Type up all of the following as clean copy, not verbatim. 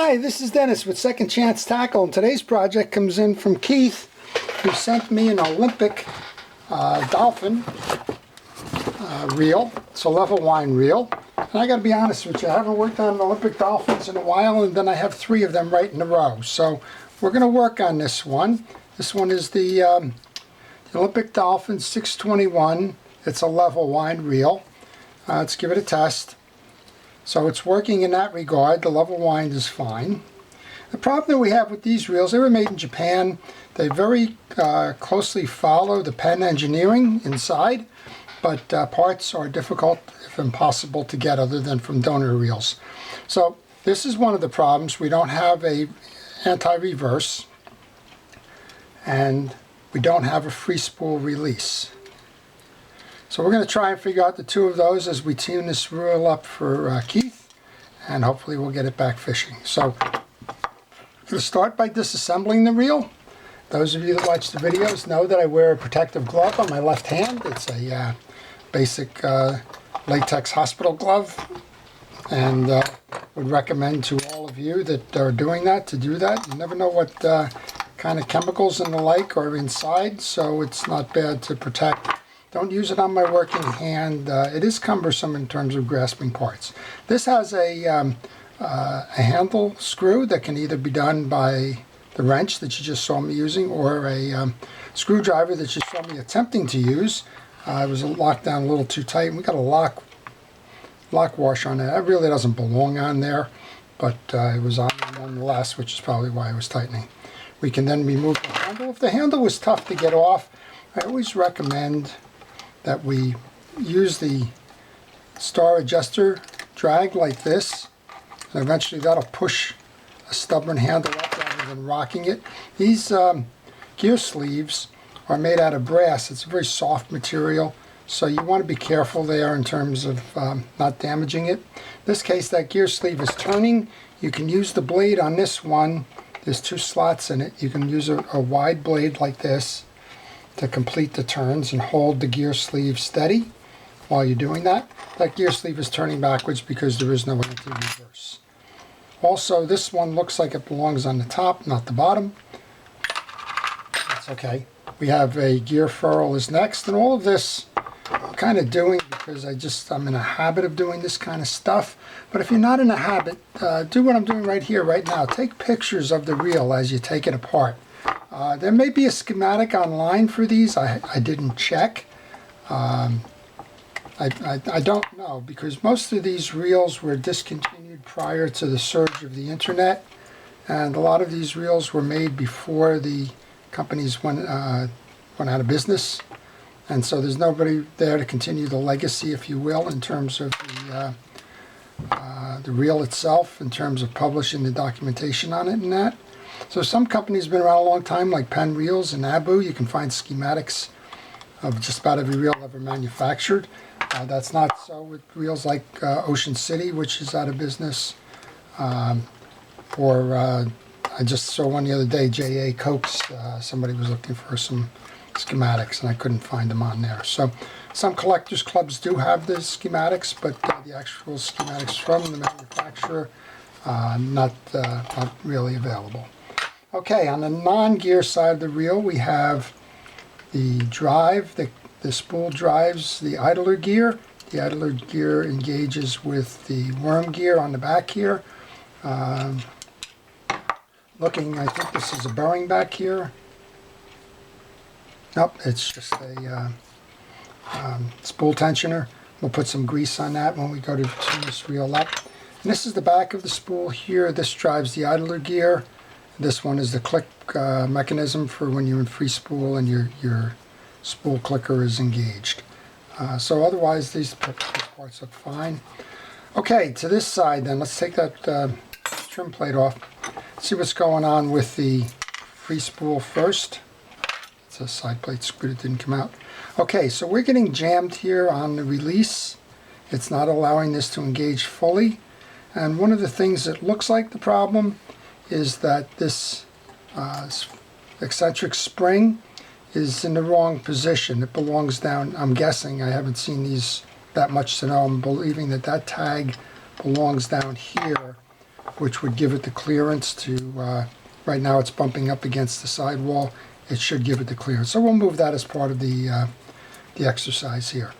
Hi, this is Dennis with Second Chance Tackle, and today's project comes in from Keith, who sent me an Olympic Dolphin reel. It's a level wind reel. And I gotta be honest with you, I haven't worked on Olympic Dolphins in a while, and then I have 3 of them right in a row. So we're gonna work on this one. This one is the Olympic Dolphin 621. It's a level wind reel. Let's give it a test. So it's working in that regard. The level wind is fine. The problem that we have with these reels, they were made in Japan. They very closely follow the Penn engineering inside, but parts are difficult, if impossible, to get other than from donor reels. So this is one of the problems. We don't have a anti-reverse, and we don't have a free spool release. So we're going to try and figure out the 2 of those as we tune this reel up for Keith, and hopefully we'll get it back fishing. So I'm going to start by disassembling the reel. Those of you that watch the videos know that I wear a protective glove on my left hand. It's a basic latex hospital glove, and would recommend to all of you that are doing that to do that. You never know what kind of chemicals and the like are inside, so it's not bad to protect. Don't use it on my working hand. It is cumbersome in terms of grasping parts. This has a handle screw that can either be done by the wrench that you just saw me using, or a screwdriver that you saw me attempting to use. It was locked down a little too tight, and we got a lock wash on it. That really doesn't belong on there, but it was on nonetheless, which is probably why I was tightening. We can then remove the handle. If the handle was tough to get off, I always recommend that we use the star adjuster drag like this, and eventually that'll push a stubborn handle up rather than rocking it. These gear sleeves are made out of brass. It's a very soft material, so you want to be careful there in terms of not damaging it. In this case, that gear sleeve is turning. You can use the blade on this one. There's 2 slots in it. You can use a wide blade like this to complete the turns and hold the gear sleeve steady while you're doing that. That gear sleeve is turning backwards because there is no anti-reverse. Also, this one looks like it belongs on the top, not the bottom. That's okay. We have a gear furl is next, and all of this I'm kind of doing because I'm in a habit of doing this kind of stuff. But if you're not in a habit, do what I'm doing right here, right now. Take pictures of the reel as you take it apart. There may be a schematic online for these. I didn't check. I don't know, because most of these reels were discontinued prior to the surge of the internet, and a lot of these reels were made before the companies went out of business, and so there's nobody there to continue the legacy, if you will, in terms of the reel itself, in terms of publishing the documentation on it and that. So some companies have been around a long time, like Penn Reels and Abu. You can find schematics of just about every reel ever manufactured. That's not so with reels like Ocean City, which is out of business. I just saw one the other day, J.A. Cokes. Somebody was looking for some schematics, and I couldn't find them on there. So some collectors clubs do have the schematics, but the actual schematics from the manufacturer, not really available. Okay, on the non-gear side of the reel, we have the drive. The spool drives the idler gear. The idler gear engages with the worm gear on the back here. Looking, I think this is a bearing back here. Nope, it's just a spool tensioner. We'll put some grease on that when we go to tune this reel up. And this is the back of the spool here. This drives the idler gear. This one is the click mechanism for when you're in free spool and your spool clicker is engaged. So otherwise these parts look fine. Okay, to this side then, let's take that trim plate off. See what's going on with the free spool first. It's a side plate screw that didn't come out. Okay, so we're getting jammed here on the release. It's not allowing this to engage fully. And one of the things that looks like the problem is that this eccentric spring is in the wrong position. It belongs down, I'm guessing, I haven't seen these that much to know, I'm believing that that tag belongs down here which would give it the clearance to, right now it's bumping up against the sidewall. It should give it the clearance. So we'll move that as part of the exercise here.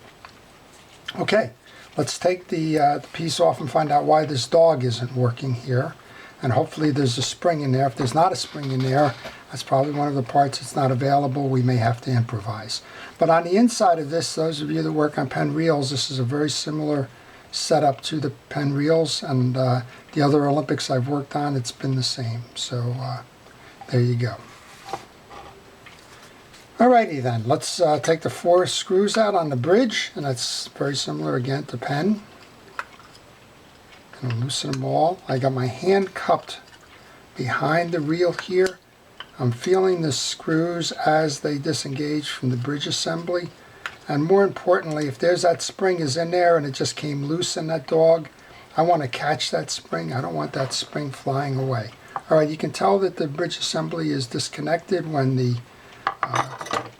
Okay, let's take the piece off and find out why this dog isn't working here. And hopefully there's a spring in there. If there's not a spring in there, that's probably one of the parts that's not available. We may have to improvise. But on the inside of this, those of you that work on pen reels, this is a very similar setup to the pen reels. And the other Olympics I've worked on, it's been the same. So there you go. Alrighty then, let's take the 4 screws out on the bridge. And that's very similar again to pen. And loosen them all. I got my hand cupped behind the reel here. I'm feeling the screws as they disengage from the bridge assembly. And more importantly, if there's that spring is in there and it just came loose in that dog, I want to catch that spring. I don't want that spring flying away. Alright, you can tell that the bridge assembly is disconnected when the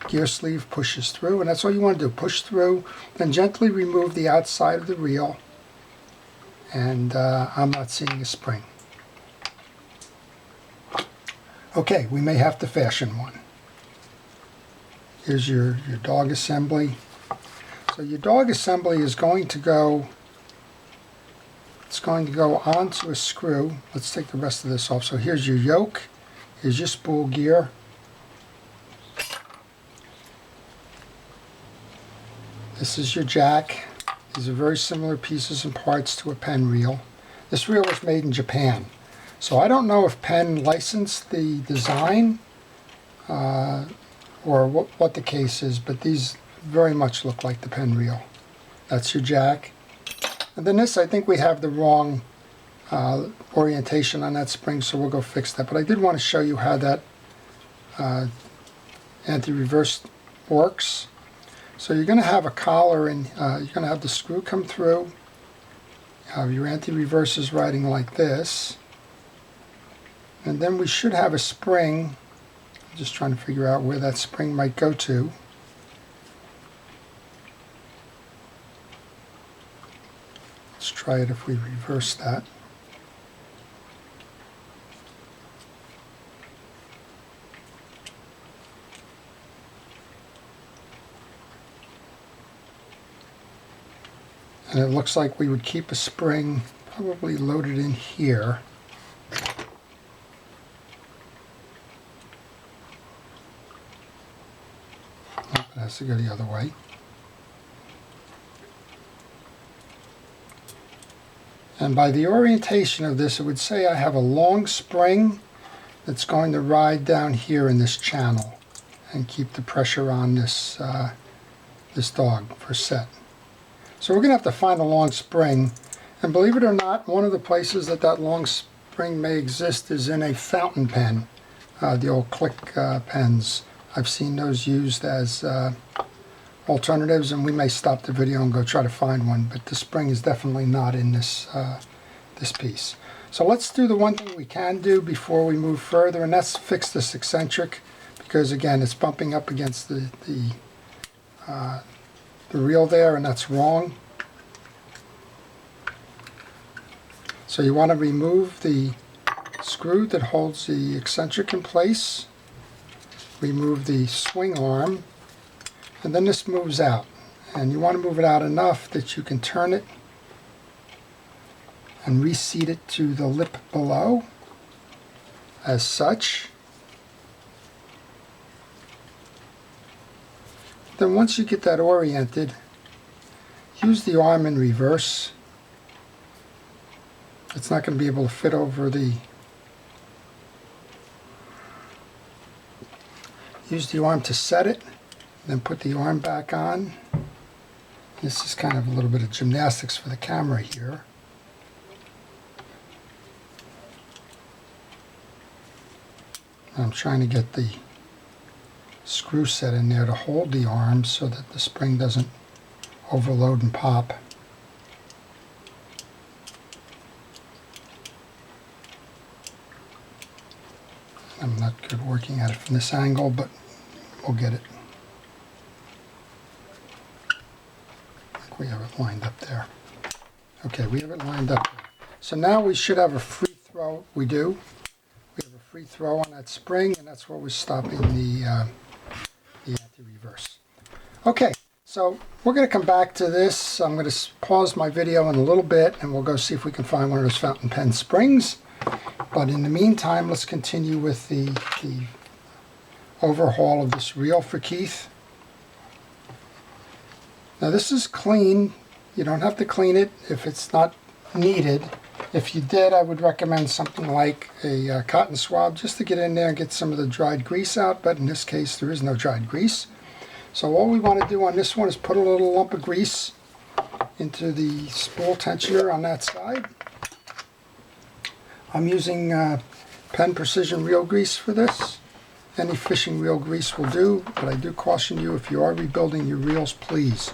gear sleeve pushes through. And that's all you want to do. Push through, then gently remove the outside of the reel. And I'm not seeing a spring. Okay, we may have to fashion one. Here's your dog assembly. So your dog assembly is going to go, it's going to go onto a screw. Let's take the rest of this off. So here's your yoke, here's your spool gear. This is your jack. These are very similar pieces and parts to a pen reel. This reel was made in Japan. So I don't know if Penn licensed the design or what the case is, but these very much look like the pen reel. That's your jack. And then this, I think we have the wrong orientation on that spring, so we'll go fix that. But I did want to show you how that anti-reverse works. So you're going to have a collar and you're going to have the screw come through. You have your anti-reverses riding like this. And then we should have a spring. I'm just trying to figure out where that spring might go to. Let's try it if we reverse that. And it looks like we would keep a spring probably loaded in here. Oh, it has to go the other way. And by the orientation of this, it would say I have a long spring that's going to ride down here in this channel and keep the pressure on this, this dog for set. So we're going to have to find a long spring, and believe it or not, one of the places that that long spring may exist is in a fountain pen, the old click pens. I've seen those used as alternatives, and we may stop the video and go try to find one, but the spring is definitely not in this, this piece. So let's do the one thing we can do before we move further, and that's fix this eccentric, because again, it's bumping up against the reel there, and that's wrong. So you want to remove the screw that holds the eccentric in place, remove the swing arm, and then this moves out. And you want to move it out enough that you can turn it and reseat it to the lip below, as such. Then once you get that oriented, use the arm in reverse. It's not going to be able to fit over the... Use the arm to set it, then put the arm back on. This is kind of a little bit of gymnastics for the camera here. I'm trying to get the screw set in there to hold the arm so that the spring doesn't overload and pop. I'm not good working at it from this angle, but we'll get it. I think we have it lined up there. Okay, we have it lined up there. So now we should have a free throw, we do. We have a free throw on that spring, and that's where we're stopping the anti-reverse. Okay, so we're going to come back to this. I'm going to pause my video in a little bit, and we'll go see if we can find one of those fountain pen springs. But in the meantime, let's continue with the overhaul of this reel for Keith. Now this is clean. You don't have to clean it if it's not needed. If you did, I would recommend something like a cotton swab just to get in there and get some of the dried grease out, but in this case there is no dried grease. So all we want to do on this one is put a little lump of grease into the spool tensioner on that side. I'm using Penn Precision reel grease for this. Any fishing reel grease will do, but I do caution you, if you are rebuilding your reels, please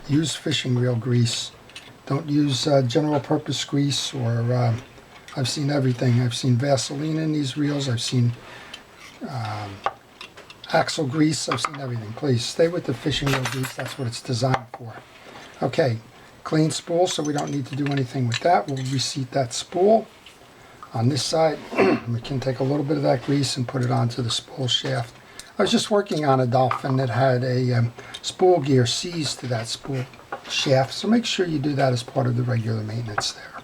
use fishing reel grease. Don't use general purpose grease, or I've seen everything. I've seen Vaseline in these reels. I've seen axle grease. I've seen everything. Please stay with the fishing reel grease. That's what it's designed for. Okay, clean spool, so we don't need to do anything with that. We'll reseat that spool. On this side, we can take a little bit of that grease and put it onto the spool shaft. I was just working on a Dolphin that had a spool gear seized to that spool shaft, so make sure you do that as part of the regular maintenance there.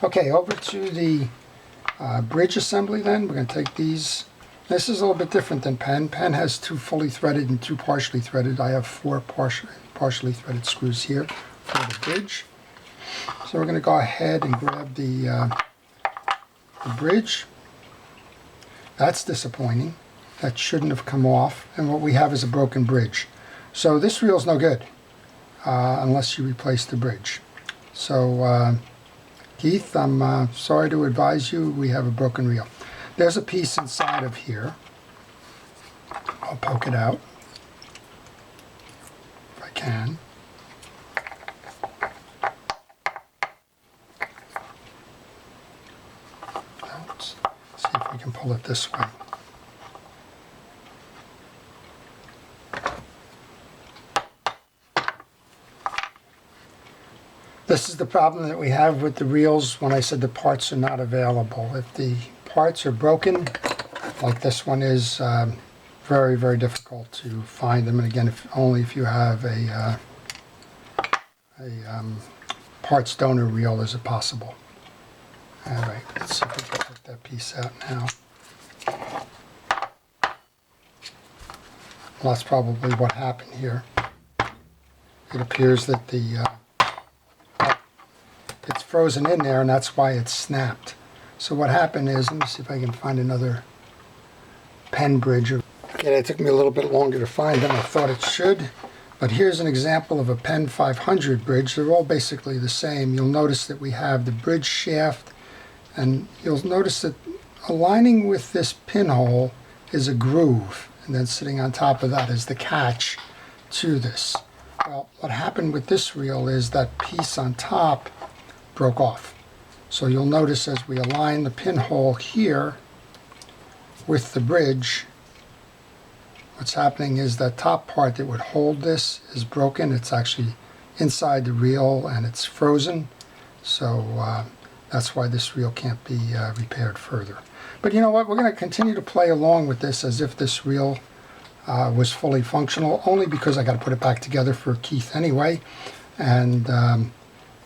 Okay, over to the bridge assembly then. We're going to take these. This is a little bit different than Penn. Penn has 2 fully threaded and 2 partially threaded. I have 4 partially threaded screws here for the bridge. So we're going to go ahead and grab the bridge. That's disappointing. That shouldn't have come off, and what we have is a broken bridge. So this reel's no good unless you replace the bridge. So Keith, I'm sorry to advise you, we have a broken reel. There's a piece inside of here. I'll poke it out if I can. Let's see if we can pull it this way. This is the problem that we have with the reels when I said the parts are not available. If the parts are broken, like this one is, very, very difficult to find them. And again, only if you have a parts donor reel is it possible. All right, let's see if we can take that piece out now. Well, that's probably what happened here. It appears that it's frozen in there, and that's why it's snapped. So what happened is, let me see if I can find another Penn bridge. Okay, it took me a little bit longer to find them. I thought it should, but here's an example of a Penn 500 bridge. They're all basically the same. You'll notice that we have the bridge shaft, and you'll notice that aligning with this pinhole is a groove, and then sitting on top of that is the catch to this. Well, what happened with this reel is that piece on top broke off. So you'll notice as we align the pinhole here with the bridge, what's happening is that top part that would hold this is broken. It's actually inside the reel and it's frozen. So that's why this reel can't be repaired further. But you know what? We're going to continue to play along with this as if this reel was fully functional, only because I got to put it back together for Keith anyway. And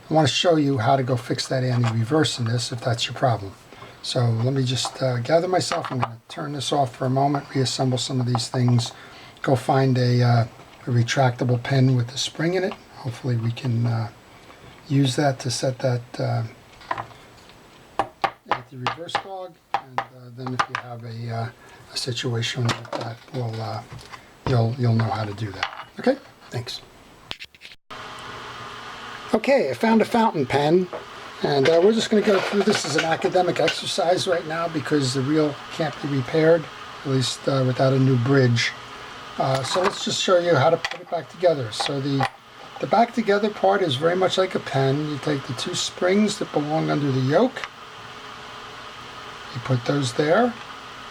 I want to show you how to go fix that anti-reverse in this if that's your problem. So let me just gather myself. I'm going to turn this off for a moment, reassemble some of these things, go find a retractable pin with a spring in it. Hopefully we can use that to set that anti-reverse dog, and then if you have a situation like that, you'll know how to do that. Okay, thanks. Okay, I found a fountain pen, and we're just going to go through this as an academic exercise right now because the reel can't be repaired, at least without a new bridge. So let's just show you how to put it back together. So the back together part is very much like a pen. You take the 2 springs that belong under the yoke, you put those there.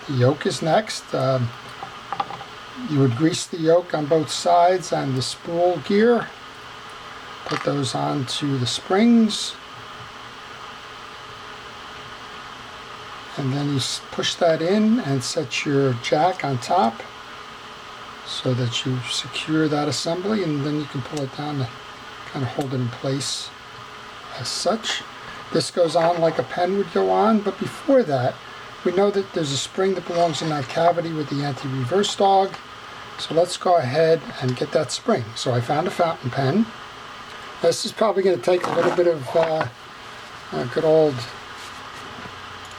The yoke is next. You would grease the yoke on both sides and the spool gear. Put those onto the springs. and then you push that in and set your jack on top so that you secure that assembly, and then you can pull it down to kind of hold it in place as such. This goes on like a pen would go on, but before that, we know that there's a spring that belongs in that cavity with the anti-reverse dog. So let's go ahead and get that spring. So I found a fountain pen. This is probably going to take a little bit of good old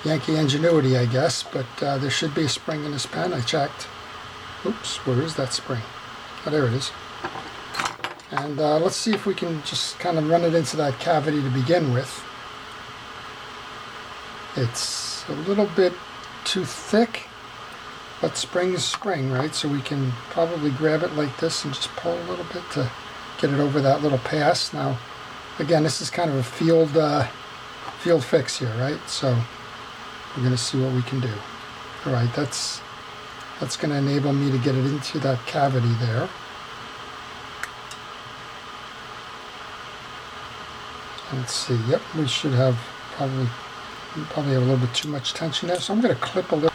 Yankee ingenuity, I guess, but there should be a spring in this pen. I checked. Oops, where is that spring? Oh, there it is. And let's see if we can just kind of run it into that cavity to begin with. It's a little bit too thick, but spring is spring, right? So we can probably grab it like this and just pull a little bit to get it over that little pass. Now, again, this is kind of a field fix here, right? So we're going to see what we can do. All right, that's going to enable me to get it into that cavity there. Let's see. Yep, we should have probably have a little bit too much tension there, so I'm going to clip a little.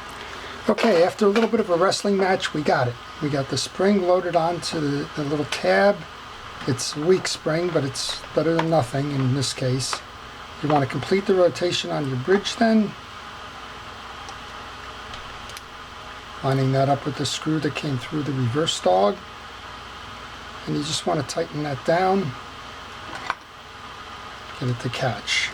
Okay, after a little bit of a wrestling match, we got it. We got the spring loaded onto the little tab. It's a weak spring, but it's better than nothing in this case. You want to complete the rotation on your bridge then. Lining that up with the screw that came through the reverse dog. And you just want to tighten that down. Get it to catch.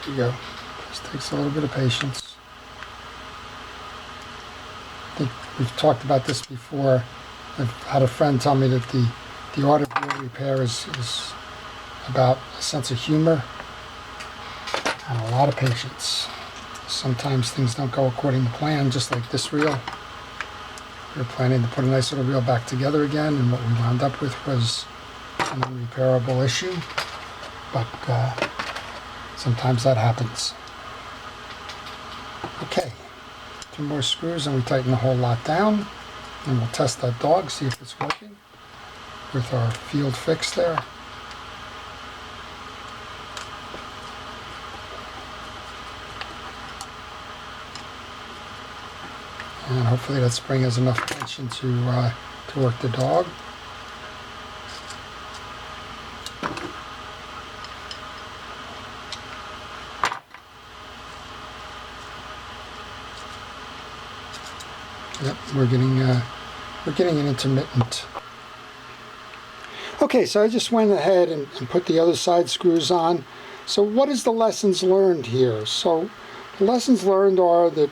There you go. Just takes a little bit of patience. I think we've talked about this before. I've had a friend tell me that the art of wheel repair is about a sense of humor and a lot of patience. Sometimes things don't go according to plan, just like this reel. We were planning to put a nice little reel back together again, and what we wound up with was an unrepairable issue. But sometimes that happens. Okay, 2 more screws and we tighten the whole lot down. And we'll test that dog, see if it's working with our field fix there. And hopefully that spring has enough tension to work the dog. Yep, we're getting an intermittent. Okay, so I just went ahead and put the other side screws on. So what is the lessons learned here? So the lessons learned are that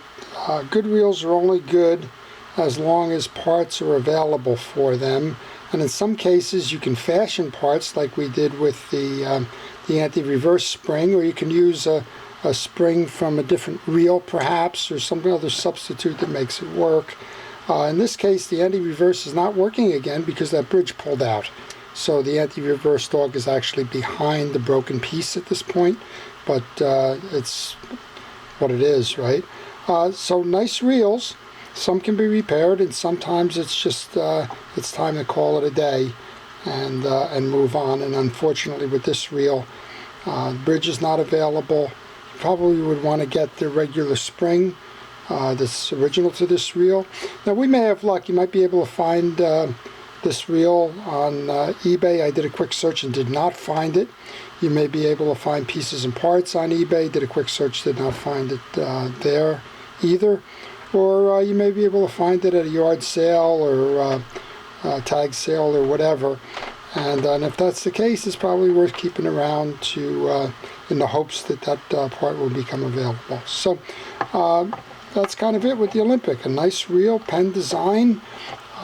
good reels are only good as long as parts are available for them. And in some cases you can fashion parts like we did with the anti-reverse spring, or you can use a spring from a different reel perhaps, or some other substitute that makes it work. In this case the anti-reverse is not working again because that bridge pulled out. So the anti-reverse dog is actually behind the broken piece at this point, but it's what it is, right? So nice reels. Some can be repaired, and sometimes it's just it's time to call it a day and move on. And unfortunately with this reel, bridge is not available. You probably would want to get the regular spring that's original to this reel. Now we may have luck. You might be able to find this reel on eBay. I did a quick search and did not find it. You may be able to find pieces and parts on eBay. Did a quick search, did not find it there either. Or you may be able to find it at a yard sale or tag sale or whatever. And if that's the case, it's probably worth keeping around to in the hopes that that part will become available. So that's kind of it with the Olympic. A nice reel, pen design,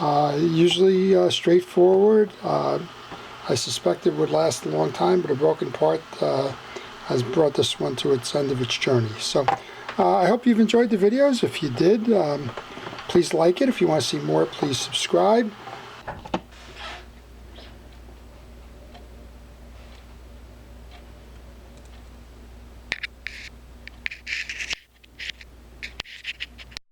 usually straightforward. I suspect it would last a long time, but a broken part has brought this one to its end of its journey. So I hope you've enjoyed the videos. If you did, Please like it. If you want to see more, please subscribe.